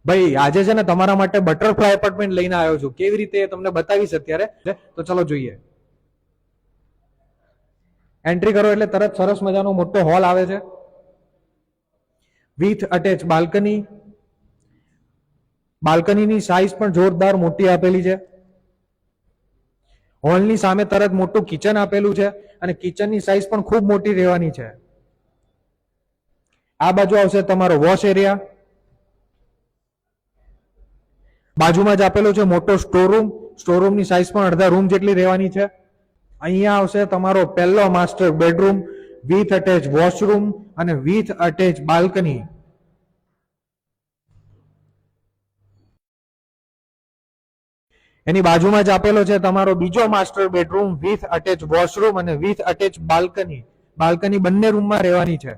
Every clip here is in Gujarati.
ભાઈ આજે છે ને તમારા માટે બટરફ્લાય એપાર્ટમેન્ટ લઈને આવ્યો છું. કેવી રીતે એ તમને બતાવીશ અત્યારે. તો ચલો જોઈએ. એન્ટ્રી કરો એટલે તરત સરસ મજાનો મોટો હોલ આવે છે વિથ અટેચ બાલ્કની. બાલ્કનીની સાઈઝ પણ જોરદાર મોટી આપેલી છે. હોલની સામે તરત મોટું કિચન આપેલું છે અને કિચનની સાઈઝ પણ ખૂબ મોટી રહેવાની છે. આ બાજુ આવશે તમારો વોશ એરિયા. બાજુમાં જ આપેલો છે મોટો સ્ટોરરૂમ. સ્ટોરરૂમની સાઈઝ પણ અડધા રૂમ જેટલી રહેવાની છે. અહીંયા આવશે તમારો પહેલો master bedroom with attach washroom અને વિથ અટેચ બાલ્કની. એની બાજુમાં જ આપેલો છે તમારો બીજો master bedroom with attach washroom અને વિથ અટેચ બાલ્કની. બાલ્કની બંને રૂમમાં રહેવાની છે.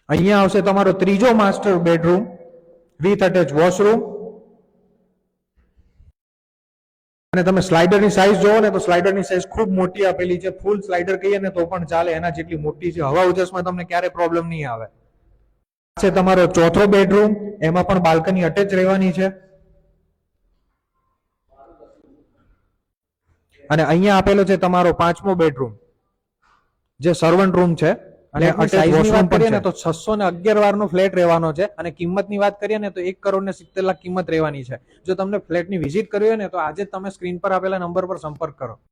અહીંયા આવશે તમારો ત્રીજો master bedroom with attach washroom. અને તમે સ્લાઇડરની સાઈઝ જોવો ને તો સ્લાઇડરની સાઈઝ ખૂબ મોટી આપેલી છે. ફૂલ સ્લાઇડર કહીએ ને તો પણ ચાલે, એના જેટલી મોટી છે. હવા ઉજાસમાં તમને ક્યારે પ્રોબ્લેમ નહીં આવે. છે તમારો ચોથો બેડરૂમ, એમાં પણ બાલ્કની અટેચ રહેવાની છે. અને અહીંયા આપેલો છે તમારો પાંચમો બેડરૂમ જે સર્વન્ટ રૂમ છે અને અટેચ વોશરૂમ કરીએ ને તો 611 વારનો ફ્લેટ રહેવાનો છે. અને કિંમતની વાત કરીએ ને તો 1,70,00,000 કિંમત રહેવાની છે. જો તમને ફ્લેટની વિઝિટ કરવી હોય ને તો આજે તમે સ્ક્રીન પર આપેલા નંબર પર સંપર્ક કરો.